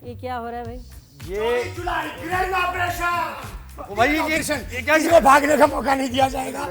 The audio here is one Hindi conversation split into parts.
ये क्या हो रहा है भाई? ये जुलाई ग्रैंड ऑपरेशन। भाई ये क्या किसी को भागने का मौका नहीं दिया जाएगा।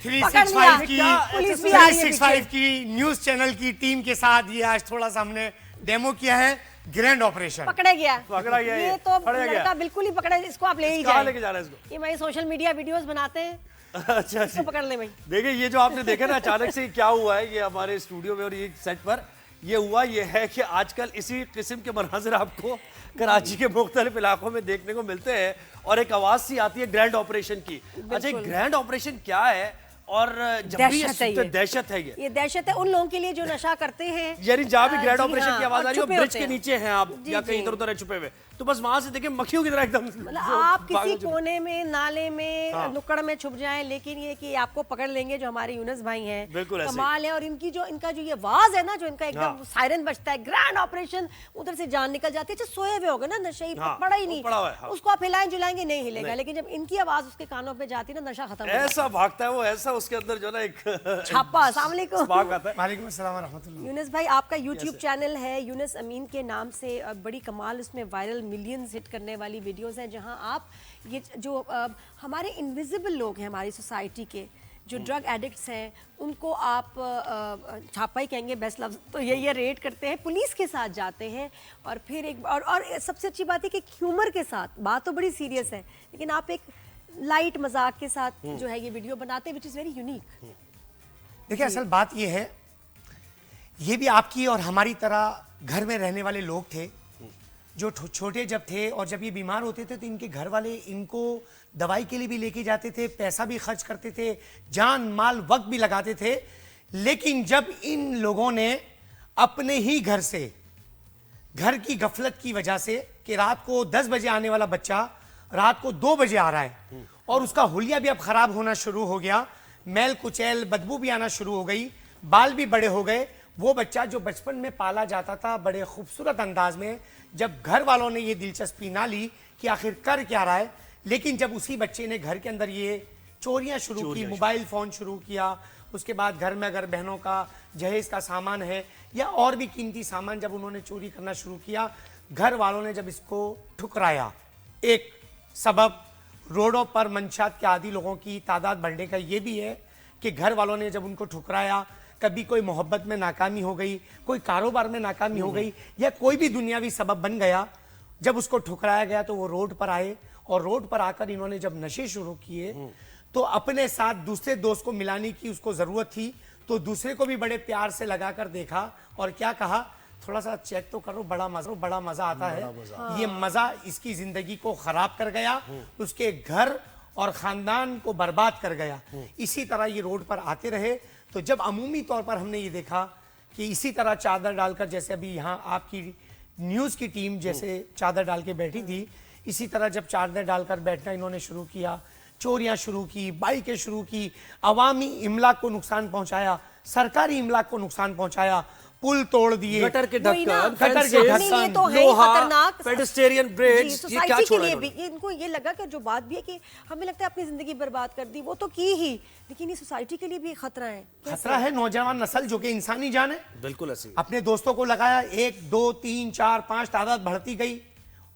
365 की पुलिस भी आ रही है 365 की न्यूज चैनल की टीम के साथ ये आज थोड़ा सा हमने डेमो किया है ग्रैंड ऑपरेशन। पकड़ा गया, पकड़ा गया, ये तो पकड़ा गया। लड़का बिल्कुल ही पकड़ा, इसको आप ले ही कहाँ जाए। लेके जा रहा है इसको? ये भाई सोशल मीडिया वीडियोस बनाते हैं, अच्छा इसको पकड़ ले भाई। देखिए ये जो आपने देखा ना अचानक से क्या हुआ है, ये हमारे स्टूडियो में और ये सेट पर ये हुआ ये है कि आजकल इसी किस्म के मनाजिर आपको कराची के मुख्तलिफ इलाकों में देखने को मिलते हैं और एक आवाज सी आती है ग्रैंड ऑपरेशन की। अच्छा ग्रैंड ऑपरेशन क्या है और जब भी ये सुनते हैं, दहशत है ये दहशत है उन लोगों के लिए जो नशा करते हैं, यानी जहाँ भी ग्रैंड जी ऑपरेशन हाँ, की आवाज और आ रही है छुपे ब्रिज होते के हैं। नीचे हैं आप जी, या कहीं जी। इधर उधर छुपे हुए, तो बस वहां से देखिए मक्खियों की तरह एकदम मतलब आप किसी भागो कोने में, नाले में, हाँ। नुक्कड़ में छुप जाएं, लेकिन ये कि आपको पकड़ लेंगे जो हमारे यूनुस भाई हैं। बिल्कुल ऐसे ही। कमाल है। और इनकी जो इनका जो ये आवाज है ना, जो इनका एकदम हाँ। सायरन बजता है, ग्रैंड ऑपरेशन, उधर से जान निकल जाती है। अच्छा सोए हुए होगा ना, नशे ही हाँ, पड़ा ही वो नहीं, पड़ा हुआ है, हाँ। उसको आप हिलाएं जुलाएंगे नहीं हिलेगा, लेकिन जब इनकी आवाज उसके कानों पे जाती है ना, नशा खत्म हो जाता ऐसा भागता है वो, ऐसा उसके अंदर जो ना एक है। छापा। अस्सलाम वालेकुम स्पार्क आता है। वालेकुम अस्सलाम रहमतुल्लाह। यूनुस भाई, आपका यूट्यूब चैनल है यूनुस अमीन के नाम से, बड़ी कमाल उसमें वायरल मिलियंस हिट करने वाली वीडियोस हैं, जहां आप ये जो हमारे इनविजिबल लोग हैं हमारी सोसाइटी के, जो ड्रग एडिक्ट्स हैं, उनको आप छापा ही कहेंगे बेस्ट लफ्ज तो ये रेड करते हैं, पुलिस के साथ जाते हैं और फिर एक और सबसे अच्छी बात है कि ह्यूमर के साथ, बात तो बड़ी सीरियस है लेकिन आप एक लाइट मजाक के साथ जो है ये वीडियो बनाते हैं, विच इज़ वेरी यूनिक। देखिए असल बात ये है, ये भी आपकी और हमारी तरह घर में रहने वाले लोग थे जो छोटे जब थे और जब ये बीमार होते थे तो इनके घर वाले इनको दवाई के लिए भी लेके जाते थे, पैसा भी खर्च करते थे, जान माल वक्त भी लगाते थे। लेकिन जब इन लोगों ने अपने ही घर से, घर की गफलत की वजह से कि रात को 10 बजे आने वाला बच्चा रात को 2 बजे आ रहा है और उसका हुलिया भी अब खराब होना शुरू हो गया, मैल कुचैल बदबू भी आना शुरू हो गई, बाल भी बड़े हो गए। वो बच्चा जो बचपन में पाला जाता था बड़े खूबसूरत अंदाज में, जब घर वालों ने ये दिलचस्पी ना ली कि आखिर कर क्या रहा है, लेकिन जब उसी बच्चे ने घर के अंदर ये चोरियां शुरू की, मोबाइल फ़ोन शुरू किया, उसके बाद घर में अगर बहनों का जहेज का सामान है या और भी कीमती सामान जब उन्होंने चोरी करना शुरू किया, घर वालों ने जब इसको ठुकराया, एक सबब रोडों पर मंशात के आदी लोगों की तादाद बढ़ने का ये भी है कि घर वालों ने जब उनको ठुकराया, कभी कोई मोहब्बत में नाकामी हो गई, कोई कारोबार में नाकामी हो गई या कोई भी दुनियावी सबब बन गया, जब उसको ठुकराया गया तो वो रोड पर आए और रोड पर आकर इन्होंने जब नशे शुरू किए तो अपने साथ दूसरे दोस्त को मिलाने की उसको जरूरत थी, तो दूसरे को भी बड़े प्यार से लगाकर देखा और क्या कहा, थोड़ा सा चेक तो करो, बड़ा मजा आता है। ये मजा इसकी जिंदगी को खराब कर गया, उसके घर और खानदान को बर्बाद कर गया। इसी तरह ये रोड पर आते रहे, तो जब अमूमी तौर पर हमने ये देखा कि इसी तरह चादर डालकर, जैसे अभी यहाँ आपकी न्यूज़ की टीम जैसे चादर डाल के बैठी थी, इसी तरह जब चादर डालकर बैठना इन्होंने शुरू किया, चोरियां शुरू की, बाइकें शुरू की, अवामी इमलाक को नुकसान पहुंचाया, सरकारी इमलाक को नुकसान पहुंचाया, पुल तोड़ दिए, गटर के वही ना, ढक्कन, गटर के फेंसेस, ढक्कन, ये तो है ही लोहा, खतरनाक। पेडेस्ट्रियन ब्रिज, ये क्या सोसाइटी के छोड़ा लिए इन्होंने? भी इनको ये लगा कि जो बात भी है कि हमें लगता है अपनी जिंदगी बर्बाद कर दी, वो तो की ही, लेकिन ये सोसाइटी के लिए भी खतरा है। खतरा है नौजवान नस्ल जो कि इंसानी जान है। बिल्कुल ऐसे ही। अपने दोस्तों को लगाया, 1 2 3 4 5 तादाद बढ़ती गई,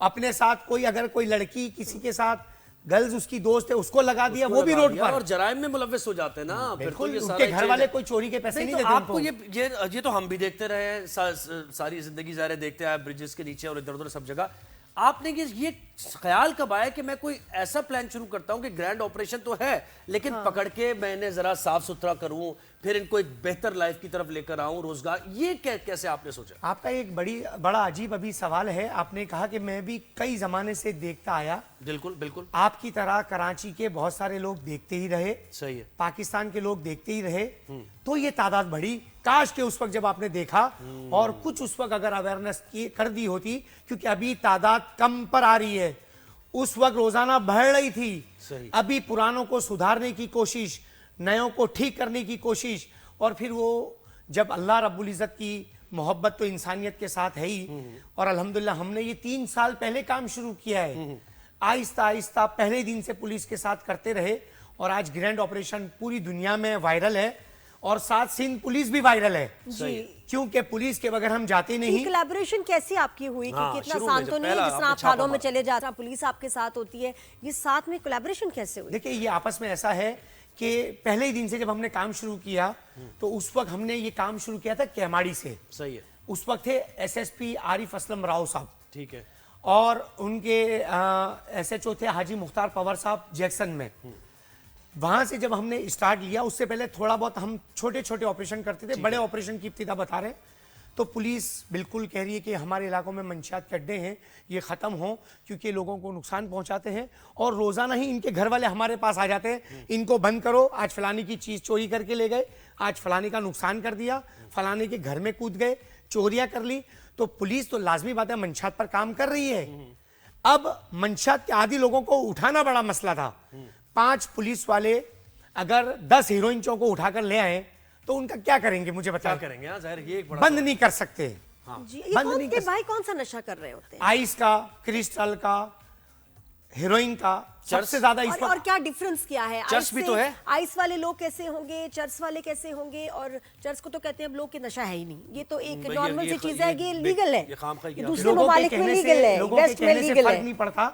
अपने साथ कोई अगर कोई लड़की किसी के साथ गर्ल्स उसकी दोस्त है उसको लगा दिया, वो भी रोड पर। और जराइम में मुलव्वस हो जाते हैं ना, फिर तो बिल्कुल, ये उनके सारा घर वाले कोई चोरी के पैसे नहीं तो देते आपको उनको। ये तो हम भी देखते रहे हैं, सारी जिंदगी ज़ाहिर है देखते आए ब्रिजेस के नीचे और इधर उधर सब जगह। आपने ये ख्याल कब आया कि मैं कोई ऐसा प्लान शुरू करता हूं कि ग्रैंड ऑपरेशन तो है लेकिन पकड़ के मैंने जरा साफ सुथरा करूं, फिर इनको एक बेहतर लाइफ की तरफ लेकर आऊं, रोजगार, ये कैसे आपने सोचा? आपका एक बड़ा अजीब अभी सवाल है। आपने कहा कि मैं भी कई जमाने से देखता आया, बिल्कुल बिल्कुल आपकी तरह कराची के बहुत सारे लोग देखते ही रहे, सही है, पाकिस्तान के लोग देखते ही रहे, तो ये तादाद बढ़ी। काश के उस वक्त जब आपने देखा और कुछ उस वक्त अगर अवेयरनेस कर दी होती, क्योंकि अभी तादाद कम पर आ रही है, उस वक्त रोजाना बढ़ रही थी। सही। अभी पुरानों को सुधारने की कोशिश, नयों को ठीक करने की कोशिश, और फिर वो जब अल्लाह रब्बुल इज़्ज़त की मोहब्बत तो इंसानियत के साथ है ही, और अल्हम्दुलिल्लाह हमने ये 3 साल पहले काम शुरू किया है, आहिस्ता आहिस्ता पहले दिन से पुलिस के साथ करते रहे और आज ग्रैंड ऑपरेशन पूरी दुनिया में वायरल है और साथ सिंध पुलिस भी वायरल है जी। क्योंकि पुलिस के बगैर हम जाते नहीं। कोलैबोरेशन कैसी आपकी हुई? हाँ, क्योंकि इतना शुरू में आसान जब तो नहीं है पहला जिस तरह आपने आप छापा थानों में मारा। चले जाते हैं, पुलिस आपके साथ होती है, ये साथ में कोलैबोरेशन कैसे हुई? देखिए ये आपस में ऐसा है कि पहले ही दिन से जब हमने काम शुरू किया तो उस वक्त हमने ये काम शुरू किया था केमाड़ी से। सही है, उस वक्त थे एसएसपी आरिफ असलम राव साहब ठीक है। और उनके एसएचओ थे हाजी मुख्तार पवार साहब जैक्सन में। वहां से जब हमने स्टार्ट लिया उससे पहले थोड़ा बहुत हम छोटे छोटे ऑपरेशन करते थे, बड़े ऑपरेशन की इब्तिदा बता रहे हैं। तो पुलिस बिल्कुल कह रही है कि हमारे इलाकों में मंशियात के अड्डे हैं, ये ख़त्म हों क्योंकि लोगों को नुकसान पहुंचाते हैं और रोज़ाना ही इनके घर वाले हमारे पास आ जाते हैं, इनको बंद करो, आज फलाने की चीज़ चोरी करके ले गए, आज फलाने का नुकसान कर दिया, फलाने के घर में कूद गए, चोरियां कर ली। तो पुलिस तो लाजमी बात है मंशियात पर काम कर रही है। अब मंशियात के आदि लोगों को उठाना बड़ा मसला था। 5 पुलिस वाले अगर 10 हीरोइन चों को उठाकर ले आए तो उनका क्या करेंगे मुझे क्या बताएं। करेंगे? हाँ, जाहिर ये एक बड़ा बंद नहीं कर सकते। जी, ये बंद कौन नहीं के कर भाई कौन सा नशा कर रहे होते हैं? आइस का, क्रिस्टल का, हेरोइन का, सबसे ज्यादा इस और क्या डिफरेंस क्या है? चर्च आइस भी से- तो है। आइस वाले लोग कैसे होंगे, चर्च वाले कैसे होंगे? और चर्च को तो कहते हैं अब लोग के नशा है ही नहीं, ये तो एक ये- नॉर्मल ये- सी चीज है, ये ये- लीगल है, ये खामखा ये किया। दूसरे लोगों के ममालिक में कहने लीगल से है, लोगों के वेस्ट में कहने से लीगल फर्क है। नहीं पड़ता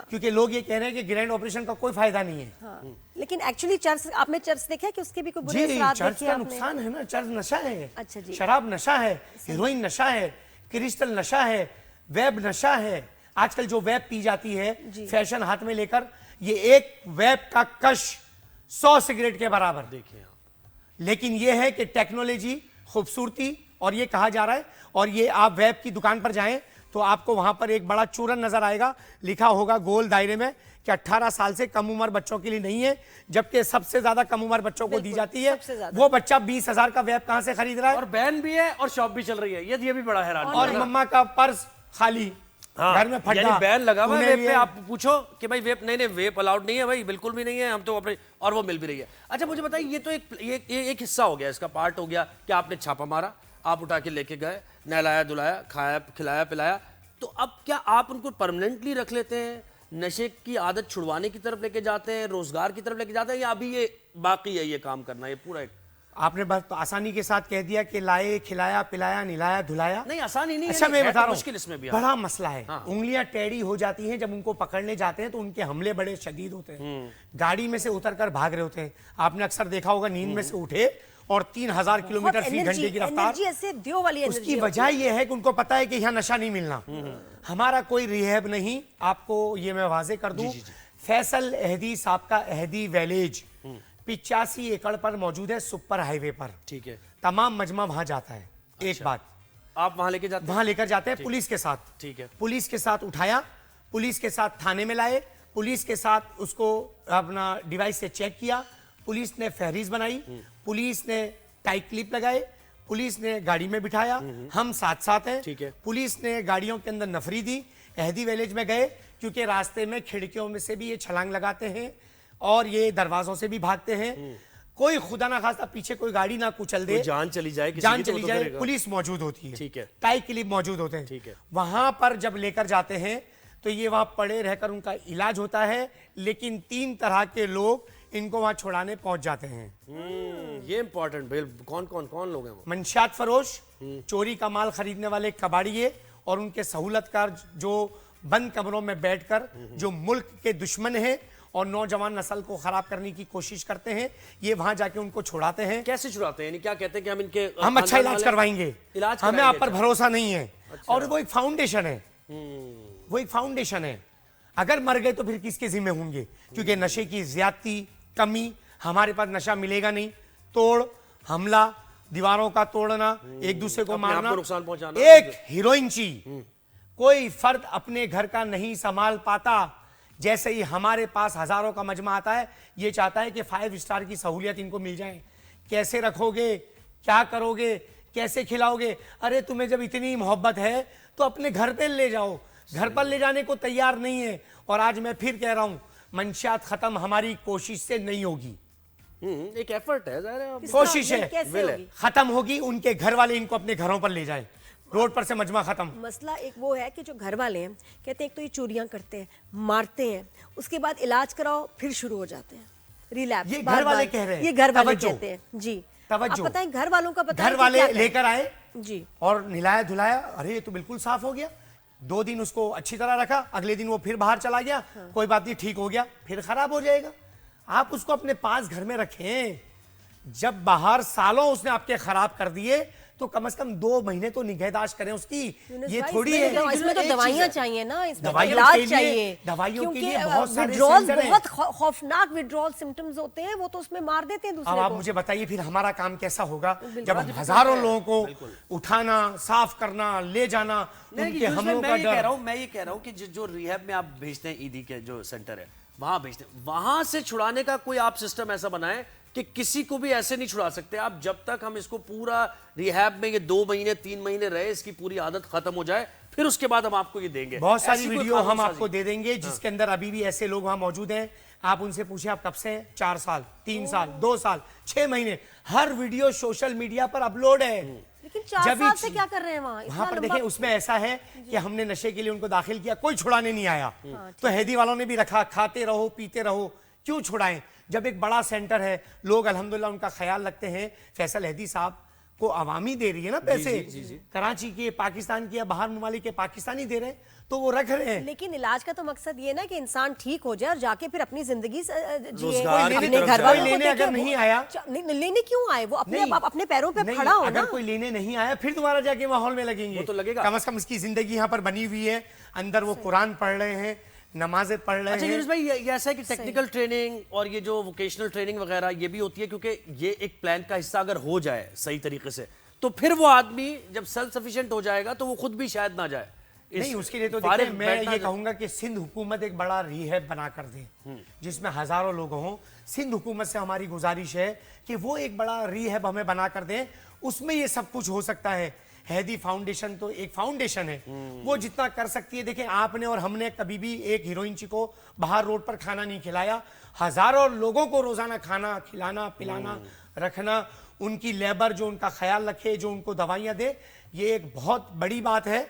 क्योंकि लोग ये कह रहे हैं कि ग्रैंड ऑपरेशन का कोई फायदा नहीं है। हाँ, लेकिन एक्चुअली चर्च, आपने चर्च देखा है कि उसके भी कोई बुरे जी, असरात चर्च देखे का आपने? नुकसान है ना, चर्च नशा है, अच्छा जी। शराब नशा है, हीरोइन नशा है, क्रिस्टल नशा है, वेब नशा है। आजकल जो वेब पी जाती है फैशन हाथ में लेकर, ये एक वेब का कश 100 सिगरेट के बराबर। देखिए आप, लेकिन ये है कि टेक्नोलॉजी, खूबसूरती, और ये कहा जा रहा है, और ये आप वेब की दुकान पर जाएं तो आपको वहां पर एक बड़ा चूरन नजर आएगा, लिखा होगा गोल दायरे में कि 18 साल से कम उम्र बच्चों के लिए नहीं है, जबकि सबसे ज्यादा कम उम्र बच्चों को दी बिल्कुल, जाती है। सबसे ज्यादा। वो बच्चा 20,000 का वेब कहां से खरीद रहा है और बैन भी है और शॉप भी चल रही है, ये भी बड़ा हैरान और मम्मा का पर्स खाली, हाँ, घर में फटा। यानी बैन लगा हुआ है तूने वेप पे। ये- आप पूछो कि भाई वेप, नहीं वेप अलाउड नहीं है भाई, बिल्कुल भी नहीं है, हम तो अपने, और वो मिल भी रही है। अच्छा मुझे बताइए, ये तो एक हिस्सा हो गया, इसका पार्ट हो गया कि आपने छापा मारा, आप उठा के लेके गए, नहलाया धुलाया, खाया खिलाया पिलाया। तो अब क्या आप उनको परमानेंटली रख लेते हैं, नशे की आदत छुड़वाने की तरफ लेके जाते हैं, रोजगार की तरफ लेके जाते हैं, या अभी ये बाकी है ये काम करना, ये पूरा एक? आपने बस आसानी के साथ कह दिया कि लाए, खिलाया, पिलाया, निलाया, धुलाया। नहीं आसानी नहीं अच्छा है, मैं है बता तो रहा हूँ, मुश्किल इसमें भी। बड़ा मसला है। हाँ। उंगलियां टेढ़ी हो जाती हैं जब उनको पकड़ने जाते हैं तो उनके हमले बड़े शदीद होते हैं। गाड़ी में से उतरकर भाग रहे होते हैं। आपने अक्सर देखा होगा, नींद में से उठे और 3000 किलोमीटर फी घंटे की रफ्तार। एनर्जी ऐसे दियो वाली एनर्जी उसकी वजह यह है कि उनको पता है कि यहाँ नशा नहीं मिलना। हमारा कोई रिहैब नहीं, आपको ये मैं वाजे कर दूं। फैसल अहदी साहब का अहदी वैलेज 85 एकड़ पर मौजूद है, सुपर हाईवे पर। ठीक है, तमाम मजमा वहां जाता है। एक बात, आप वहां लेके जाते हैं? वहां लेकर जाते हैं पुलिस के साथ। ठीक है, पुलिस के साथ उठाया, पुलिस के साथ थाने में लाए, पुलिस के साथ उसको अपना डिवाइस से चेक किया, पुलिस ने फहरिस्त बनाई, पुलिस ने टाई क्लिप लगाए, पुलिस ने गाड़ी में बिठाया, हम साथ साथ हैं। ठीक है। पुलिस ने गाड़ियों के अंदर नफरी दी, अहदी विलेज में गए क्योंकि रास्ते में खिड़कियों में से भी ये छलांग लगाते हैं और ये दरवाजों से भी भागते हैं। कोई खुदा ना खास्ता पीछे कोई गाड़ी ना कुचल दे, कोई जान चली जाए किसी जान की तो चली वो तो जाए, करेगा। पुलिस मौजूद होती है। ठीक है। टाई क्लिप मौजूद होते हैं। ठीक है। वहां पर जब लेकर जाते हैं तो ये वहां पड़े रहकर उनका इलाज होता है, लेकिन 3 तरह के लोग इनको वहां छुड़ाने पहुंच जाते हैं। ये इंपॉर्टेंट भाई, कौन लोग हैं वो? मंशियात फरोश, चोरी का माल खरीदने वाले कबाड़िए और उनके सहूलतकार जो बंद कमरों में बैठकर जो मुल्क के दुश्मन हैं और नौजवान नस्ल को खराब करने की कोशिश करते हैं, ये वहां जाके उनको छुड़ाते हैं। कैसे छुड़ाते हैं? यानी क्या कहते हैं कि हम इनके हम अच्छा इलाज वाले- करवाएंगे, इलाज हमें कराएंगे, आप पर अच्छा। भरोसा नहीं है। और वो एक फाउंडेशन है, वो एक फाउंडेशन है। अगर मर गए तो फिर किसके जिम्मे होंगे? क्योंकि नशे की ज्यादती, कमी, हमारे पास नशा मिलेगा नहीं, तोड़ हमला, दीवारों का तोड़ना, एक दूसरे को अपने आप मारना, को नुकसान पहुंचाना। एक हीरोइन ची कोई फर्द अपने घर का नहीं संभाल पाता। जैसे ही हमारे पास हजारों का मजमा आता है, ये चाहता है कि 5 स्टार की सहूलियत इनको मिल जाए। कैसे रखोगे, क्या करोगे, कैसे खिलाओगे? अरे तुम्हें जब इतनी मोहब्बत है तो अपने घर पे ले जाओ, घर पर ले जाने को तैयार नहीं है। और आज मैं फिर कह रहा हूं, मंशियात खत्म हमारी कोशिश से नहीं होगी। एक एफर्ट है, ज़ाहिर है। कोशिश है, कैसे will है। होगी? खत्म होगी, उनके घर वाले इनको अपने घरों पर ले जाएं, रोड पर से मजमा खत्म। मसला एक वो है कि जो घर वाले हैं कहते हैं एक तो ये चोरियां करते हैं, मारते हैं, उसके बाद इलाज कराओ फिर शुरू हो जाते हैं रिलैप्स। ये घर वाले कह रहे हैं। ये घर वाले तवज्जो। कहते हैं जी। तवज्जो। आप बताएं, घर वालों का बताएं घर कि वाले क्या करें? लेकर आए जी, और नहलाया धुलाया, अरे ये तो बिल्कुल साफ हो गया। 2 दिन उसको अच्छी तरह रखा, अगले दिन वो फिर बाहर चला गया, कोई बात नहीं, ठीक हो गया, फिर खराब हो जाएगा। आप उसको अपने पास घर में रखें। जब बाहर सालों उसने आपके खराब कर दिए तो कम से कम 2 महीने तो निगहदाश्त करें उसकी। ये थोड़ी है, इसमें तो एक दवाइयां चीज़ है। चाहिए ना, इसमें दवाइयों इलाज के लिए- चाहिए, दवाइयों के क्योंकि लिए बहुत सारे withdrawals सेंसर हैं। बहुत खौफनाक विड्रॉल सिम्टम्स होते हैं, वो तो उसमें मार देते हैं अब दूसरे आप को। मुझे बताइए फिर हमारा काम कैसा होगा जब हम हजारों लोगों को उठाना, साफ करना, ले जाना, उनके हमलों का मैं ये कह डर। रहा हूँ, मैं ये कह रहा हूँ कि जो रिहैब में आप भेजते हैं, ईदी के जो सेंटर है वहां भेजते हैं, वहां से छुड़ाने का कोई आप सिस्टम ऐसा बनाएं कि किसी को भी ऐसे नहीं छुड़ा सकते आप, जब तक हम इसको पूरा रिहैब में ये 2 महीने 3 महीने रहे, इसकी पूरी आदत खत्म हो जाए, फिर उसके बाद हम आपको ये देंगे। बहुत सारी ऐसी कोई वीडियो हम कानून आपको दे देंगे जिसके अंदर अभी भी ऐसे लोग वहां मौजूद हैं। आप उनसे पूछिए आप कब से हैं, 4 साल, 3 साल, 2 साल, 6 महीने, हर वीडियो सोशल मीडिया पर अपलोड है। लेकिन 4 जब भी साल से क्या कर रहे हैं वहाँ? वहां पर इतना देखें, लंबा- उसमें ऐसा है कि हमने नशे के लिए उनको दाखिल किया, कोई छुड़ाने नहीं आया, तो हैदी वालों ने भी रखा, खाते रहो पीते रहो, क्यों छुड़ाएं? जब एक बड़ा सेंटर है, लोग अल्हम्दुलिल्लाह उनका ख्याल रखते हैं। फैसल हैदी साहब को अवामी दे रही है ना पैसे, कराची के, पाकिस्तान के या बाहर ममालिक के पाकिस्तानी दे रहे हैं, तो वो रख रहे हैं। लेकिन इलाज का तो मकसद ये ना कि इंसान ठीक हो जाए और जाके फिर अपनी जिंदगी जिए, रोजगार की अपने तरफ घर जाए। वालों कोई को लेने देखे, अगर नहीं आया- लेने क्यों आए? वो अपने नहीं, आप अपने पैरों पे नहीं, खड़ा हो अगर ना। कोई लेने नहीं आया फिर दोबारा जाके माहौल में लगेंगे, वो तो लगेगा। कम से कम इसकी जिंदगी यहाँ पर बनी हुई है, अंदर वो कुरान पढ़ रहे हैं, नमाजें पढ़ रहे अच्छा हैं। यूनुस भाई, ये ऐसा है कि टेक्निकल ट्रेनिंग और ये जो वोकेशनल ट्रेनिंग वगैरह ये भी होती है, क्योंकि ये एक प्लान का हिस्सा अगर हो जाए सही तरीके से, तो फिर वो आदमी जब सेल्फ सफिशिएंट हो जाएगा तो वो खुद भी शायद ना जाए। नहीं, उसके लिए तो फारिग देखिए मैं बैठना ये जो- कहूंगा कि सिंध हुकूमत एक बड़ा रिहैब बना कर दे जिसमें हजारों लोग हों। सिंध हुकूमत से हमारी गुजारिश है कि वो एक बड़ा रिहैब हमें बना कर दें, उसमें ये सब कुछ हो सकता है। हैदी फाउंडेशन तो एक फाउंडेशन है, वो जितना कर सकती है। देखें, आपने और हमने कभी भी एक हीरोइन ची को बाहर रोड पर खाना नहीं खिलाया, हजारों लोगों को रोजाना खाना खिलाना पिलाना रखना, उनकी लेबर जो उनका ख्याल रखे, जो उनको दवाइयां दे, ये एक बहुत बड़ी बात है।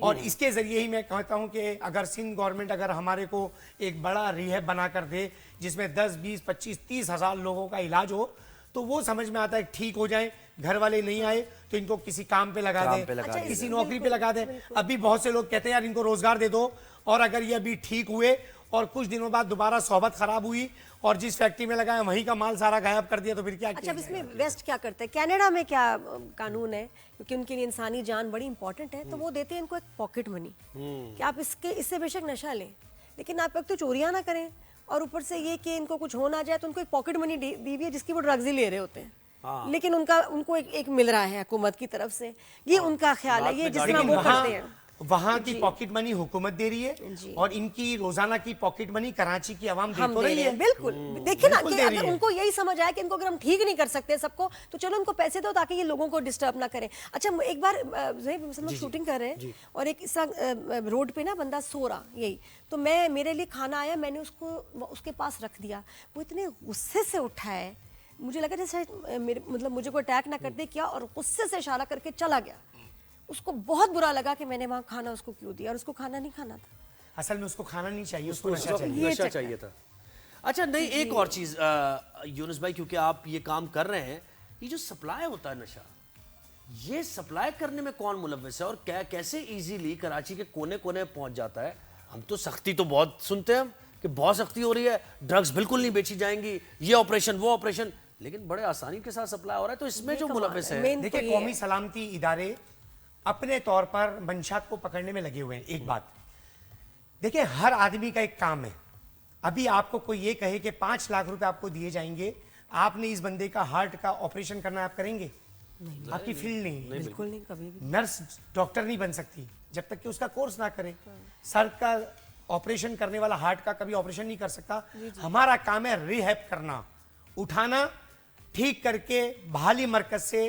और इसके जरिए ही मैं कहता हूं कि अगर सिंध गवर्नमेंट अगर हमारे को एक बड़ा रिहैब बना कर दे जिसमें 10, 20, 25, 30 हजार लोगों का इलाज हो, तो वो समझ में आता है ठीक हो जाए। घर वाले नहीं आए तो इनको किसी काम पे लगा काम पे दें, लगा दें। किसी नौकरी पे लगा दें। अभी बहुत से लोग कहते हैं यार इनको रोजगार दे दो, और अगर ये अभी ठीक हुए और कुछ दिनों बाद दोबारा सोहबत खराब हुई और जिस फैक्ट्री में लगाया वहीं का माल सारा गायब कर दिया, तो फिर क्या अच्छा, किया अब जाएगा? इसमें वेस्ट क्या करते हैं? कनाडा में क्या कानून है? क्योंकि उनके लिए इंसानी जान बड़ी इंपॉर्टेंट है, तो वो देते हैं इनको एक पॉकेट मनी कि आप इससे बेशक नशा लें, लेकिन आप एक तो चोरियां ना करें, और ऊपर से ये कि इनको कुछ हो ना जाए, तो उनको एक पॉकेट मनी दी हुई है जिसकी वो ड्रग्स ही ले रहे होते हैं। लेकिन उनको एक मिल रहा है हुकूमत की तरफ से, ये उनका ख्याल है, ये जिस तरह वो करते हैं। वहां की पॉकेट मनी हुकूमत दे रही है और इनकी रोजाना की पॉकेट मनी कराची की आवाम दे हम तो दे रही रहे है। हैं, बिल्कुल। देखिए ना बिल्कुल कि दे रही अगर है। उनको यही समझ आया कि इनको अगर हम ठीक नहीं कर सकते सबको, तो चलो उनको पैसे दो ताकि ये लोगों को डिस्टर्ब ना करें। अच्छा, एक बार हम लोग शूटिंग कर रहे हैं और एक रोड पे ना बंदा सो रहा, यही तो मेरे लिए खाना आया, मैंने उसको उसके पास रख दिया। वो इतने गुस्से से उठा है, मुझे लगा जैसे मतलब मुझे कोई अटैक ना कर दे क्या, और गुस्से से इशारा करके चला गया। उसको बहुत बुरा लगा कि मैंने वहां खाना उसको क्यों दिया, और उसको खाना नहीं खाना था। असल में उसको खाना नहीं चाहिए, उसको नशा उसको चाहिए। नशा चाहिए था। अच्छा, नहीं, एक और चीज यूनुस भाई, क्योंकि आप ये काम कर रहे हैं, ये जो सप्लाई होता है नशा, ये सप्लाई करने में कौन मुलव्वस है और कैसे इजीली कराची के कोने कोने पहुंच जाता है? हम तो सख्ती तो बहुत सुनते हैं कि बहुत सख्ती हो रही है, ड्रग्स बिल्कुल नहीं बेची जाएंगी, ये ऑपरेशन वो ऑपरेशन, लेकिन बड़े आसानी के साथ सप्लाई हो रहा है। तो इसमें जो मुलव्वस है, मेन देखिए, कौमी सलामती इदारे अपने तौर पर मंशात को पकड़ने में लगे हुए हैं। एक बात देखिए, हर आदमी का एक काम है। अभी आपको कोई ये कहे कि 5 लाख रुपए आपको दिए जाएंगे, आपने इस बंदे का हार्ट का ऑपरेशन करना, आप करेंगे? आपकी फील्ड नहीं है। बिल्कुल नहीं, कभी भी। नर्स डॉक्टर नहीं बन सकती जब तक कि उसका कोर्स ना करे। सर का ऑपरेशन करने वाला हार्ट का कभी ऑपरेशन नहीं कर सकता। हमारा काम है रिहैब करना, उठाना, ठीक करके बहाली मरकज से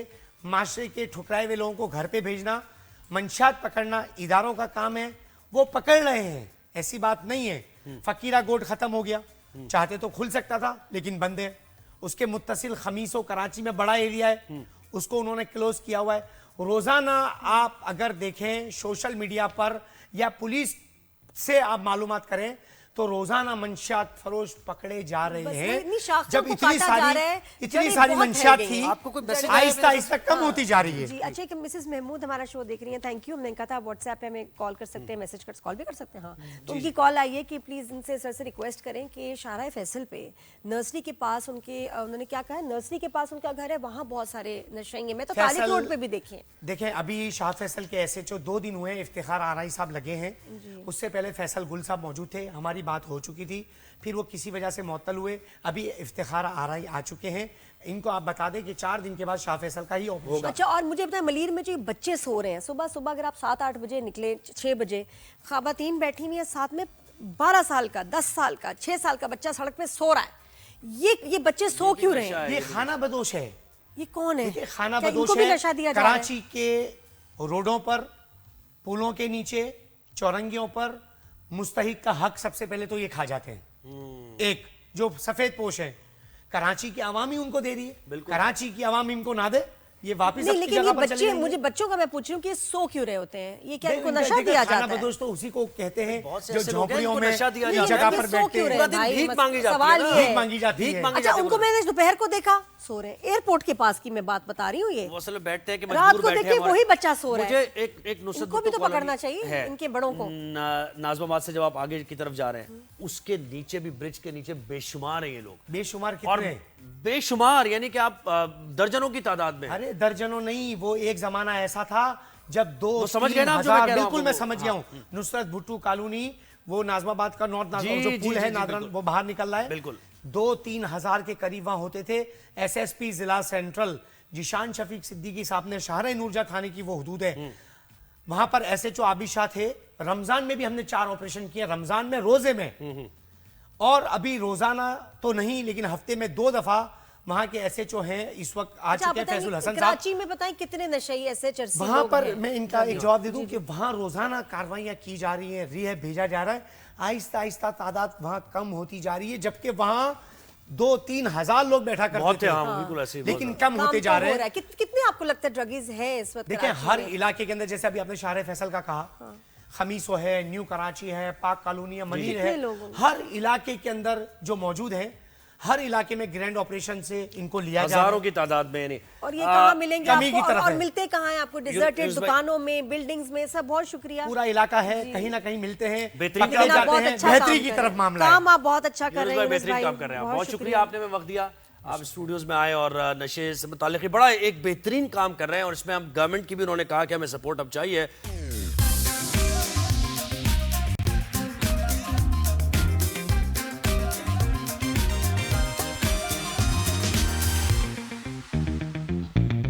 माशरे के ठुकराए हुए लोगों को घर पे भेजना। मंशात पकड़ना इदारों का काम है, वो पकड़ रहे हैं, ऐसी बात नहीं है। फकीरा गोट खत्म हो गया, चाहते तो खुल सकता था लेकिन बंद है। उसके मुत्तसिल खमीसों कराची में बड़ा एरिया है, उसको उन्होंने क्लोज किया हुआ है। रोजाना आप अगर देखें सोशल मीडिया पर या पुलिस से आप मालूमात करें तो रोजाना मंशियात फरोश पकड़े जा रहे बस हैं। इतनी शाखों जब को इतनी काटा जा सारी रहा है, इतनी जड़ें सारी बहुत मंशियात फैल गई थी, हैं। आपको कोई मैसेज आहिस्ता आहिस्ता कम होती जा रही है। जी अच्छा कि मिसेस महमूद हमारा शो देख रही हैं, थैंक यू। हमने कहा था व्हाट्सएप पे हमें कॉल कर सकते हैं, मैसेज कर कॉल भी कर सकते हैं। हाँ, तो उनकी कॉल आई है कि प्लीज इनसे सर से रिक्वेस्ट करें कि शाहराह फैसल पे नर्सरी के पास उनके उन्होंने क्या कहा, नर्सरी के पास उनका घर है, वहाँ बहुत सारे नशेंगे में, तो तालिक रोड पे भी देखें। देखें अभी शाह फैसल के SHO 2 दिन हुए, इफ्तिखार आराई साहब लगे हैं। उससे पहले फैसल गुल साहब मौजूद थे, हमारी बात हो चुकी थी, फिर वो किसी वजह से मुअत्तल हुए। अभी इफ्तिखार आराई आ चुके हैं। इनको आप बता दें कि 4 दिन के बाद शाह फैसल का ही होगा। अच्छा, और मुझे बताएं मलीर में जो बच्चे सो रहे हैं सुबह सुबह, अगर आप 7-8 बजे निकले, 6 बजे ख़वातीन बैठी हुई है, साथ में 12 साल का, 10 साल का, 6 साल का बच्चा सड़क पे सो रहा है। ये बच्चे सो क्यों रहे हैं? ये खाना बदोश है। ये कौन है? देखिए खाना क्या बदोश इनको भी है। नशा दिया जा रहा है? कराची के रोडों पर, पुलों के नीचे, चौरंगियों पर मुस्तहिक का हक सबसे पहले तो ये खा जाते हैं। एक जो सफेद पोश है, कराची की आवाम ही उनको दे रही है। कराची की आवाम इनको ना दे, ये वापस नहीं, अपनी लेकिन ये जगह पर चले बच्चे, जाएंगे। मुझे बच्चों का मैं पूछ रही हूँ कि ये सो क्यों रहे होते हैं? ये क्या इनको देखिए, नशा देखिए, दिया खाना जाता है? बदोश तो उसी को कहते हैं बहुत से जो ऐसे लोग हैं झोंपड़ियों जिनको में नशा दिया इस जाता है। जगह ये पर सो बैठते क्यों हैं। रहे पूरा दिन भाई, भीख मांगी जाती है सवाल ना। ये भीख है। मांगी जाती भीख है। मांगी अच्छा, जाती है उनको उधर। मैंने दोपहर को देखा सो रहे हैं, एयरपोर्ट के पास की मैं बात बता रही हूँ। ये वो असल में बैठते हैं कि रात मजबूर को बैठे देखिए हमारे- वही बच्चा सो रहा है। मुझे एक नुसरत इनको भी भुट्टो तो कॉलोनी पकड़ना चाहिए, है। इनके बड़ों को। नाजमाबाद से जब आप आगे की तरफ जा रहे हैं, उसके नीचे भी, ब्रिज के नीचे बेशुमार हैं ये लोग, बेशुमार और कितने? बेशुमार, यानी कि आप दर्जनों की तादाद में। अरे दर्जनों नहीं, वो एक जमाना ऐसा था जब 2-3 समझ गए ना आप जो मैं हजार, कह रहा हूं बिल्कुल मैं आपको। समझ गया हूँ। नुसरत भुट्टो कॉलोनी, वो नाजमाबाद का नॉर्थ जी, जो जी, पुल जी, है जी, नादरन, बिल्कुल। वो बाहर निकल रहा है। बिल्कुल। 2-3 हजार के करीब वहां होते थे। SSP जिला सेंट्रल जिशान शफीक सिद्दीकी साहब ने शाहराह नूरजहां थाने की वो हदूद है, वहां पर SHO आबिद शाह थे। रमजान में भी हमने 4 ऑपरेशन किए, रमजान में, रोजे में, और अभी रोजाना तो नहीं लेकिन हफ्ते में 2 दफा वहां के SHO हैं इस वक्त आ अच्छा, चुके हैं, बताइए, फैजुल हसन साहब। कराची में बताएं कितने नशेई ऐसे चर्सी वहां लोग पर हैं? मैं इनका एक जवाब दे दूं कि वहां रोजाना कार्रवाइयां की जा रही हैं, रिहैब भेजा जा रहा है, आहिस्ता आहिस्ता तादाद वहां कम होती जा रही है, जबकि वहां 2-3 हजार लोग बैठा बहुत करते है, थे, हाँ, बिल्कुल ऐसे ही, लेकिन बहुत कम काम होते तो जा हो रहे रहा हैं। है। कितने आपको लगता है ड्रगीज है इस वक्त देखिए कराची हर में? इलाके के अंदर, जैसे अभी आपने शाहराह फैसल का कहा, खमीसो है, न्यू कराची है, पाक कॉलोनी है, मनीर है, कितने लोग होंगे? हर इलाके के अंदर जो मौजूद है, हर इलाके में ग्रैंड ऑपरेशन से इनको लिया जा रहा हजारों है। की तादाद में, यानी और ये कहाँ मिलेंगे कमी आपको? की तरफ और है। मिलते कहाँ हैं आपको? डिजर्टेड यूनुस भाई- दुकानों में, बिल्डिंग्स में, सब। बहुत शुक्रिया। पूरा इलाका है, कहीं ना कहीं मिलते हैं, बेहतरीन पकड़े काम लेकिन आप जाते बहुत हैं, अच्छा बेहतरी काम की कर तरफ रहे हैं। मामला है। काम आप बहुत अच्छा कर यूनुस रहे भाई हैं। बेहतरीन यूनुस काम कर रहे हैं, बहुत बहुत शुक्रिया, आपने हमें वक्त दिया, आप स्टूडियोज में आए और नशे से मुताल्लिक बड़ा एक बेहतरीन काम कर रहे हैं, और इसमें हम गवर्नमेंट की भी उन्होंने कहा कि हमें सपोर्ट अब चाहिए।